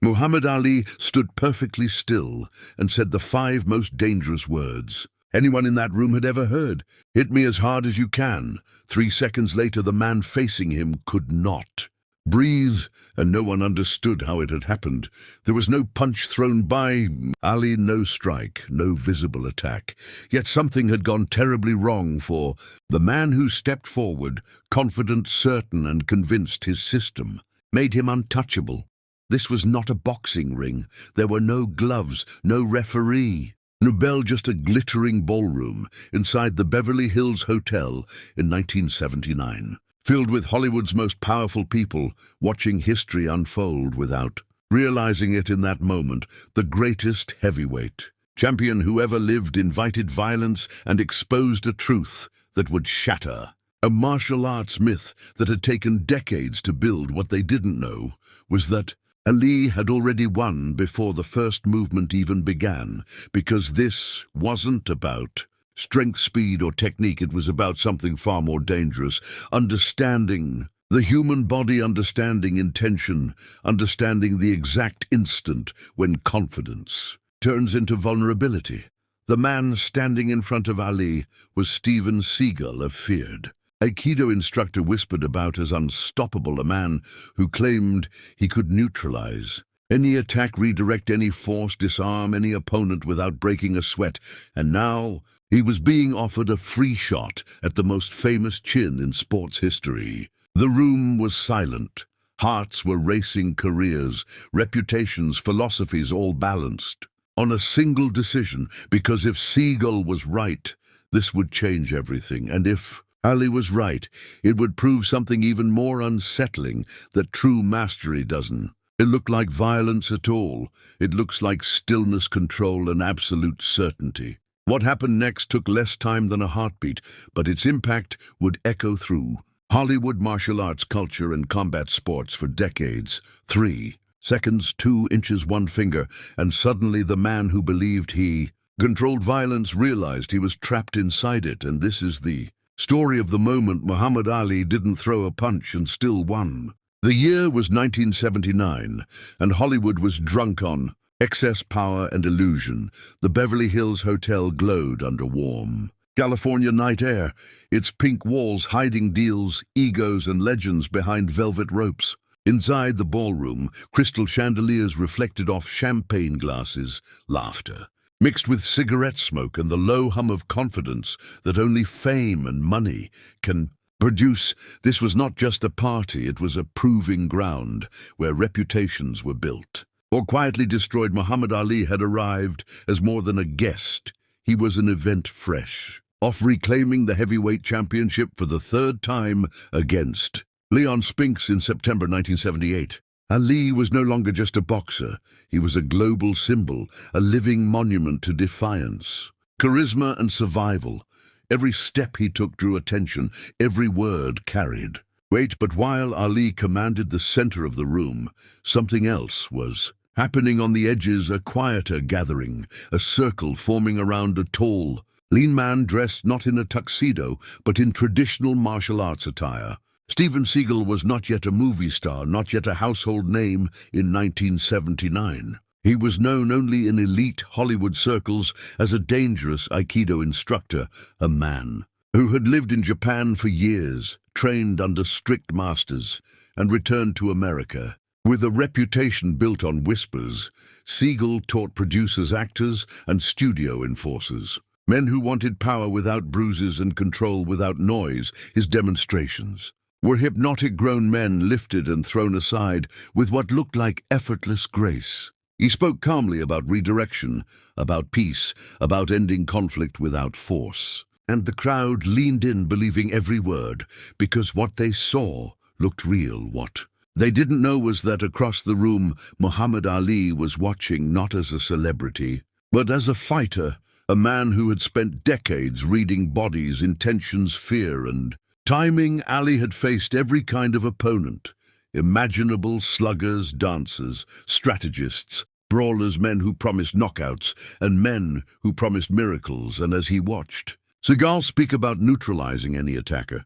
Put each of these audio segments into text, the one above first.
Muhammad Ali stood perfectly still and said the 5 most dangerous words anyone in that room had ever heard. "Hit me as hard as you can." 3 seconds later, the man facing him could not breathe, and no one understood how it had happened. There was no punch thrown by Ali, no strike, no visible attack. Yet something had gone terribly wrong, for the man who stepped forward, confident, certain, and convinced his system, made him untouchable. This was not a boxing ring. There were no gloves, no referee. No bell, just a glittering ballroom inside the Beverly Hills Hotel in 1979. Filled with Hollywood's most powerful people, watching history unfold without realizing it in that moment. The greatest heavyweight champion who ever lived invited violence and exposed a truth that would shatter a martial arts myth that had taken decades to build. What they didn't know was that Ali had already won before the first movement even began, because this wasn't about strength, speed, or technique. It was about something far more dangerous. Understanding the human body, understanding intention, understanding the exact instant when confidence turns into vulnerability. The man standing in front of Ali was Seagal, a feared Aikido instructor whispered about as unstoppable, a man who claimed he could neutralize any attack, redirect any force, disarm any opponent without breaking a sweat. And now he was being offered a free shot at the most famous chin in sports history. The room was silent. Hearts were racing, careers, reputations, philosophies, all balanced on a single decision. Because if Seagal was right, this would change everything. And if Ali was right, it would prove something even more unsettling, that true mastery doesn't look like violence at all. It looks like stillness, control, and absolute certainty. What happened next took less time than a heartbeat, but its impact would echo through Hollywood, martial arts culture, and combat sports for decades. 3 seconds, 2 inches, 1 finger, and suddenly the man who believed he controlled violence realized he was trapped inside it. And this is the story of the moment. Muhammad Ali didn't throw a punch and still won. The year was 1979, and Hollywood was drunk on excess, power, and illusion. The Beverly Hills Hotel glowed under warm California night air, its pink walls hiding deals, egos, and legends behind velvet ropes. Inside the ballroom, crystal chandeliers reflected off champagne glasses, laughter mixed with cigarette smoke, and the low hum of confidence that only fame and money can produce. This was not just a party, it was a proving ground where reputations were built or quietly destroyed. Muhammad Ali had arrived as more than a guest. He was an event fresh off reclaiming the heavyweight championship for the 3rd time against Leon Spinks in September 1978. Ali was no longer just a boxer. He was a global symbol, a living monument to defiance, charisma, and survival. Every step he took drew attention, every word carried weight. But while Ali commanded the center of the room, something else was happening on the edges, a quieter gathering, a circle forming around a tall, lean man dressed not in a tuxedo, but in traditional martial arts attire. Seagal was not yet a movie star, not yet a household name in 1979. He was known only in elite Hollywood circles as a dangerous Aikido instructor, a man who had lived in Japan for years, trained under strict masters, and returned to America. With a reputation built on whispers, Seagal taught producers, actors, and studio enforcers, men who wanted power without bruises and control without noise. His demonstrations were hypnotic. Grown men lifted and thrown aside with what looked like effortless grace. He spoke calmly about redirection, about peace, about ending conflict without force. And the crowd leaned in, believing every word, because what they saw looked real. What they didn't know was that across the room, Muhammad Ali was watching, not as a celebrity, but as a fighter, a man who had spent decades reading bodies, intentions, fear, and timing. Ali had faced every kind of opponent imaginable: sluggers, dancers, strategists, brawlers, men who promised knockouts, and men who promised miracles. And as he watched Seagal speak about neutralizing any attacker,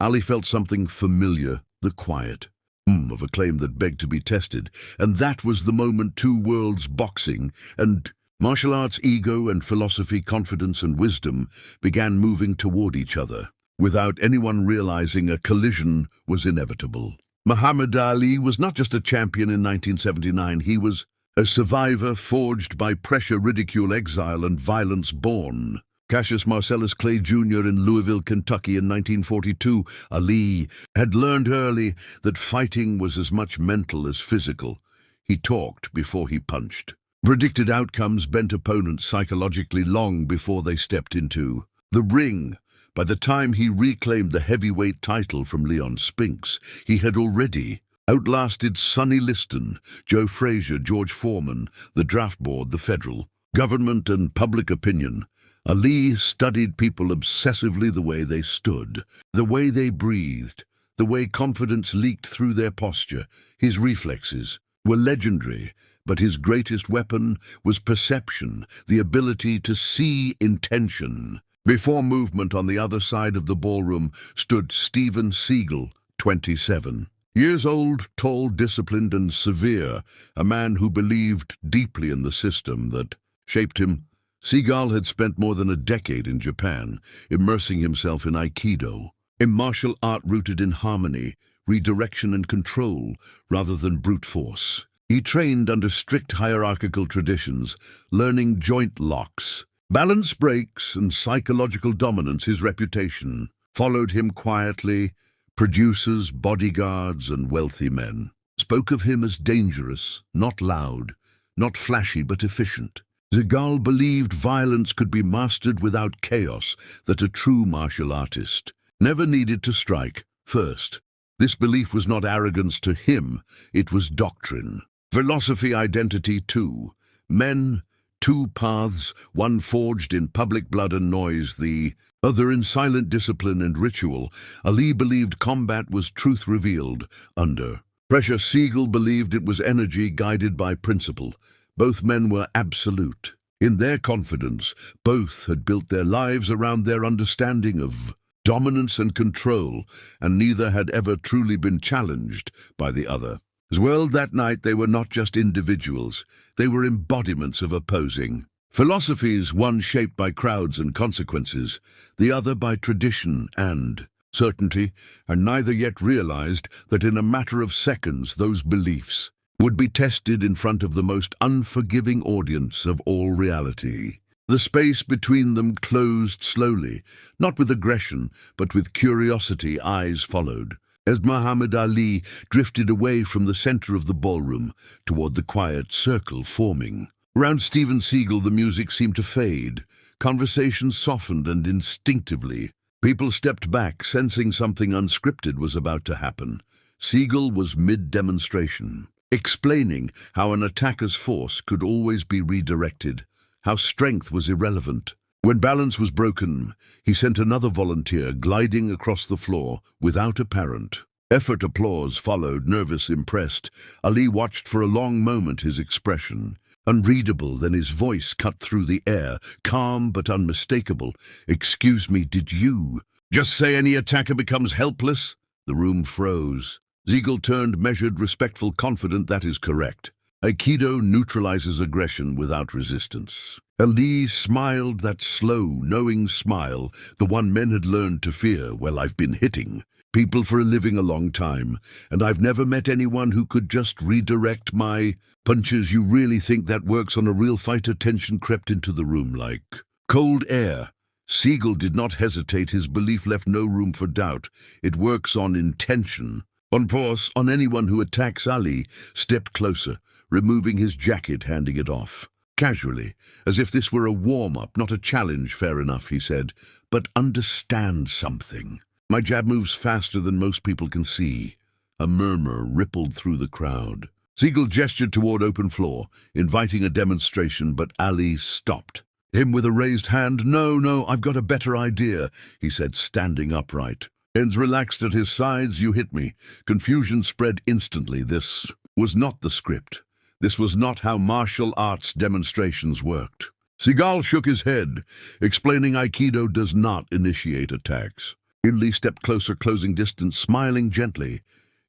Ali felt something familiar: the quiet, of a claim that begged to be tested, and that was the moment two worlds, boxing and martial arts, ego and philosophy, confidence and wisdom, began moving toward each other. Without anyone realizing, a collision was inevitable. Muhammad Ali was not just a champion in 1979, he was a survivor forged by pressure, ridicule, exile and violence born. Cassius Marcellus Clay Jr. in Louisville, Kentucky in 1942, Ali had learned early that fighting was as much mental as physical. He talked before he punched, predicted outcomes, bent opponents psychologically long before they stepped into the ring. By the time he reclaimed the heavyweight title from Leon Spinks, he had already outlasted Sonny Liston, Joe Frazier, George Foreman, the draft board, the federal government and public opinion. Ali studied people obsessively, the way they stood, the way they breathed, the way confidence leaked through their posture. His reflexes were legendary, but his greatest weapon was perception, the ability to see intention. Before movement, on the other side of the ballroom, stood Steven Seagal, 27 years old, tall, disciplined and severe, a man who believed deeply in the system that shaped him. Seagal had spent more than a decade in Japan, immersing himself in Aikido, a martial art rooted in harmony, redirection and control, rather than brute force. He trained under strict hierarchical traditions, learning joint locks, balance breaks and psychological dominance. His reputation followed him quietly. Producers, bodyguards and wealthy men spoke of him as dangerous, not loud, not flashy but efficient. Seagal believed violence could be mastered without chaos, that a true martial artist never needed to strike first. This belief was not arrogance to him, it was doctrine. Philosophy, identity too. Men, two paths, one forged in public blood and noise, the other in silent discipline and ritual. Ali believed combat was truth revealed under pressure. Seagal believed it was energy guided by principle. Both men were absolute in their confidence. Both had built their lives around their understanding of dominance and control, and neither had ever truly been challenged by the other. As well, that night they were not just individuals, they were embodiments of opposing philosophies, one shaped by crowds and consequences, the other by tradition and certainty, and neither yet realized that in a matter of seconds those beliefs would be tested in front of the most unforgiving audience of all reality. The space between them closed slowly, not with aggression, but with curiosity. Eyes followed as Muhammad Ali drifted away from the center of the ballroom toward the quiet circle forming. Around Steven Seagal, the music seemed to fade. Conversations softened, and instinctively, people stepped back, sensing something unscripted was about to happen. Seagal was mid-demonstration, explaining how an attacker's force could always be redirected, how strength was irrelevant. When balance was broken, he sent another volunteer gliding across the floor without apparent effort. Applause followed, nervous, impressed. Ali watched for a long moment, his expression unreadable, then his voice cut through the air, calm but unmistakable. "Excuse me, did you just say any attacker becomes helpless?" The room froze. Seagal turned, measured, respectful, confident. "That is correct. Aikido neutralizes aggression without resistance." Ali smiled, that slow, knowing smile, the one men had learned to fear. "Well, I've been hitting people for a living a long time, and I've never met anyone who could just redirect my punches. You really think that works on a real fighter?" Tension crept into the room like cold air. Seagal did not hesitate. His belief left no room for doubt. It works on intention, on force, on anyone who attacks. Ali stepped closer, removing his jacket, handing it off casually, as if this were a warm-up, not a challenge. "Fair enough," he said, "but understand something. My jab moves faster than most people can see." A murmur rippled through the crowd. Seagal gestured toward open floor, inviting a demonstration, but Ali stopped him with a raised hand. No, I've got a better idea," he said, standing upright. Hands relaxed at his sides. "You hit me." Confusion spread instantly. This was not the script. This was not how martial arts demonstrations worked. Seagal shook his head, explaining Aikido does not initiate attacks. Ali stepped closer, closing distance, smiling gently.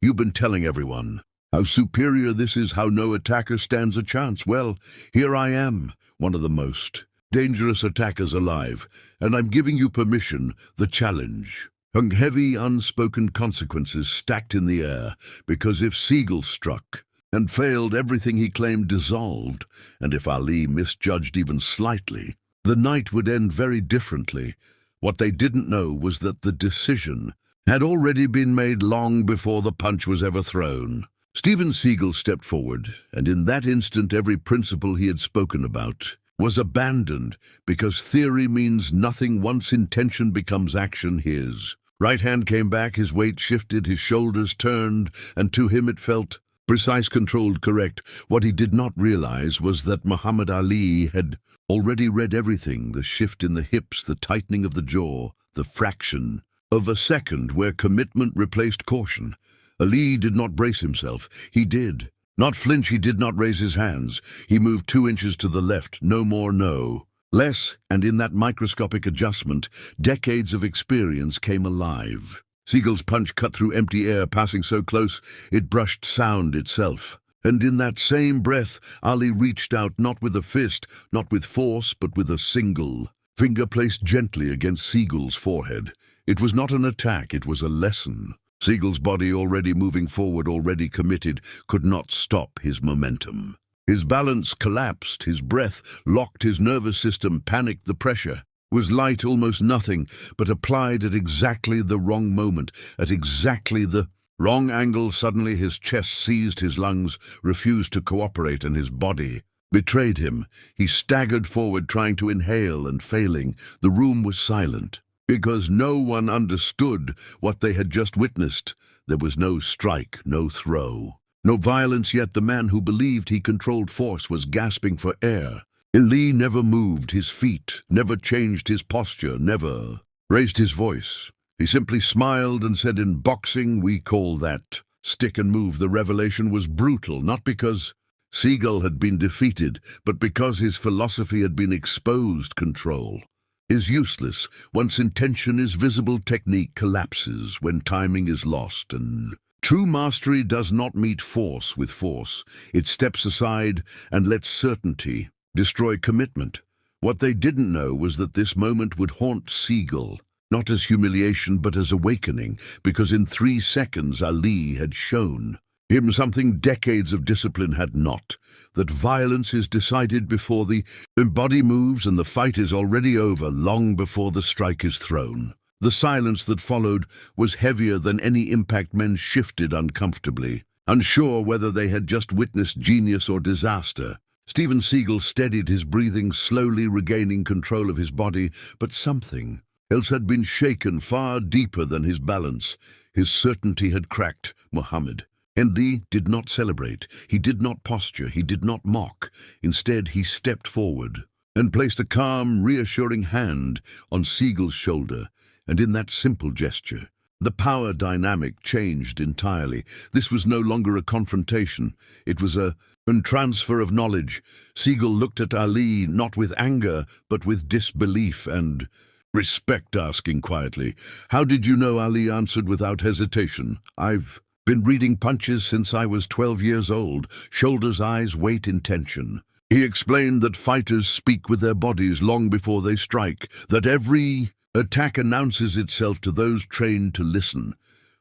You've been telling everyone how superior this is, how no attacker stands a chance. Well, here I am, one of the most dangerous attackers alive, and I'm giving you permission, the challenge. Heavy, unspoken consequences stacked in the air, because if Seagal struck and failed, everything he claimed dissolved, and if Ali misjudged even slightly, the night would end very differently. What they didn't know was that the decision had already been made long before the punch was ever thrown. Steven Seagal stepped forward, and in that instant every principle he had spoken about was abandoned, because theory means nothing once intention becomes action. His right hand came back, his weight shifted, his shoulders turned, and to him it felt precise, controlled, correct. What he did not realize was that Muhammad Ali had already read everything, the shift in the hips, the tightening of the jaw, the fraction of a second where commitment replaced caution. Ali did not brace himself. He did not flinch. He did not raise his hands. He moved 2 inches to the left. No more, no less. And in that microscopic adjustment, decades of experience came alive. Seagal's punch cut through empty air, passing so close it brushed sound itself. And in that same breath, Ali reached out, not with a fist, not with force, but with a single finger placed gently against Seagal's forehead. It was not an attack, it was a lesson. Seagal's body, already moving forward, already committed, could not stop his momentum. His balance collapsed, his breath locked, his nervous system panicked. The pressure was light, almost nothing, but applied at exactly the wrong moment, at exactly the wrong angle. Suddenly his chest seized, his lungs refused to cooperate, and his body betrayed him. He staggered forward, trying to inhale and failing. The room was silent, because no one understood what they had just witnessed. There was no strike, no throw, no violence, yet the man who believed he controlled force was gasping for air. Ali never moved his feet, never changed his posture, never raised his voice. He simply smiled and said, "In boxing, we call that stick and move." The revelation was brutal, not because Seagal had been defeated, but because his philosophy had been exposed. Control is useless. Once intention is visible, technique collapses when timing is lost, and true mastery does not meet force with force. It steps aside and lets certainty destroy commitment. What they didn't know was that this moment would haunt Seagal, not as humiliation but as awakening, because in 3 seconds Ali had shown him something decades of discipline had not, that violence is decided before the body moves, and the fight is already over long before the strike is thrown. The silence that followed was heavier than any impact. Men shifted uncomfortably, unsure whether they had just witnessed genius or disaster. Steven Seagal steadied his breathing, slowly regaining control of his body, but something else had been shaken far deeper than his balance. His certainty had cracked. Muhammad Ali did not celebrate, he did not posture, he did not mock. Instead, he stepped forward and placed a calm, reassuring hand on Seagal's shoulder, and in that simple gesture, the power dynamic changed entirely. This was no longer a confrontation, it was a transfer of knowledge. Seagal looked at Ali not with anger, but with disbelief and respect, asking quietly, "How did you know?" Ali answered without hesitation, "I've been reading punches since I was 12 years old." Shoulders, eyes, weight, intention. He explained that fighters speak with their bodies long before they strike, that every attack announces itself to those trained to listen.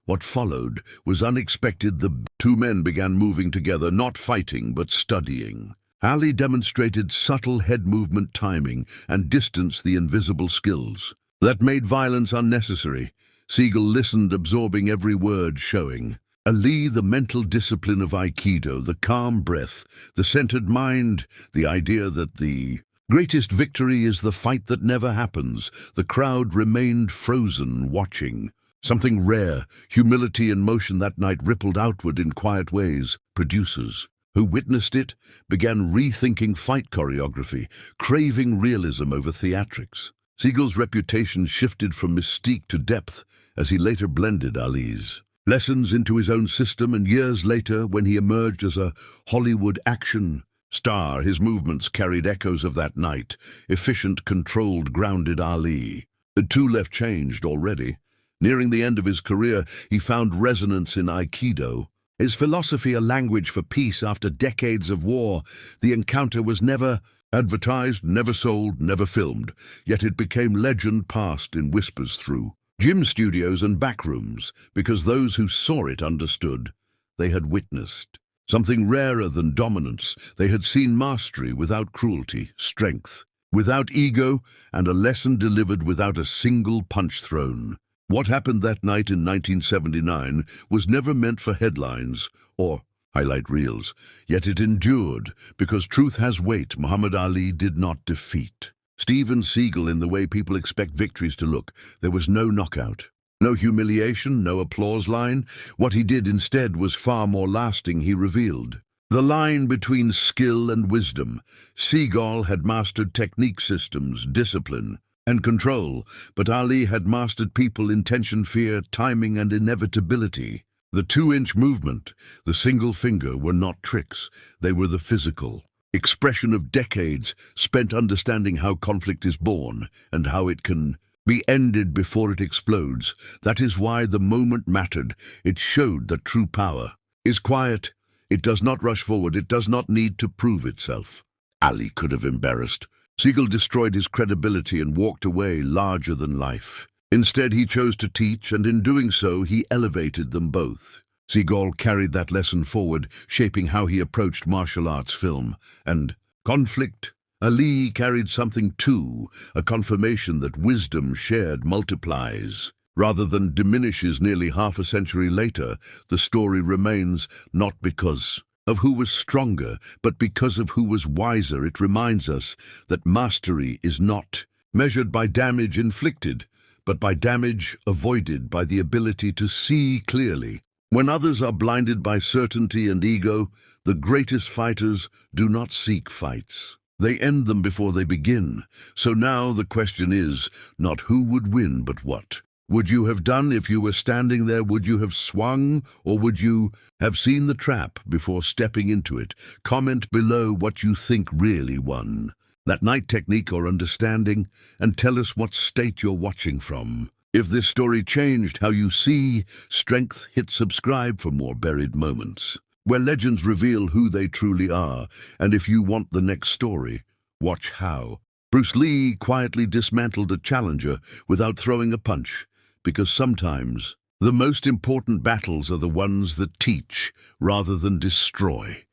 What followed was unexpected. The 2 men began moving together, not fighting, but studying. Ali demonstrated subtle head movement, timing, and distance, the invisible skills that made violence unnecessary. Seagal listened, absorbing every word, showing Ali the mental discipline of Aikido, the calm breath, the centered mind, the idea that the greatest victory is the fight that never happens. The crowd remained frozen, watching. Something rare, humility in motion that night, rippled outward in quiet ways. Producers who witnessed it began rethinking fight choreography, craving realism over theatrics. Seagal's reputation shifted from mystique to depth as he later blended Ali's lessons into his own system, and years later, when he emerged as a Hollywood action star, his movements carried echoes of that night. Efficient, controlled, grounded Ali. The 2 left changed already. Nearing the end of his career, he found resonance in Aikido. His philosophy a language for peace after decades of war, the encounter was never advertised, never sold, never filmed, yet it became legend passed in whispers through gym studios and backrooms, because those who saw it understood. They had witnessed something rarer than dominance. They had seen mastery without cruelty, strength without ego, and a lesson delivered without a single punch thrown. What happened that night in 1979 was never meant for headlines or highlight reels, yet it endured because truth has weight Muhammad Ali did not defeat. Steven Seagal in the way people expect victories to look. There was no knockout, no humiliation, no applause line. What he did instead was far more lasting. He revealed the line between skill and wisdom. Seagal had mastered technique, systems, discipline, and control, but Ali had mastered people, intention, fear, timing, and inevitability. The 2-inch movement, the single finger, were not tricks. They were the physical expression of decades spent understanding how conflict is born and how it can be ended before it explodes. That is why the moment mattered. It showed that true power is quiet. It does not rush forward. It does not need to prove itself. Ali could have embarrassed. Seagal destroyed his credibility and walked away larger than life. Instead, he chose to teach, and in doing so, he elevated them both. Seagal carried that lesson forward, shaping how he approached martial arts, film, and conflict. Ali carried something too, a confirmation that wisdom shared multiplies, rather than diminishes. Nearly half a century later, the story remains, not because of who was stronger, but because of who was wiser. It reminds us that mastery is not measured by damage inflicted, but by damage avoided, by the ability to see clearly. When others are blinded by certainty and ego, the greatest fighters do not seek fights. They end them before they begin. So now the question is not who would win, but what would you have done if you were standing there? Would you have swung, or would you have seen the trap before stepping into it? Comment below what you think really won, that night, technique, or understanding, and tell us what state you're watching from. If this story changed how you see strength, hit subscribe for more buried moments, where legends reveal who they truly are. And if you want the next story, watch how Bruce Lee quietly dismantled a challenger without throwing a punch, because sometimes the most important battles are the ones that teach rather than destroy.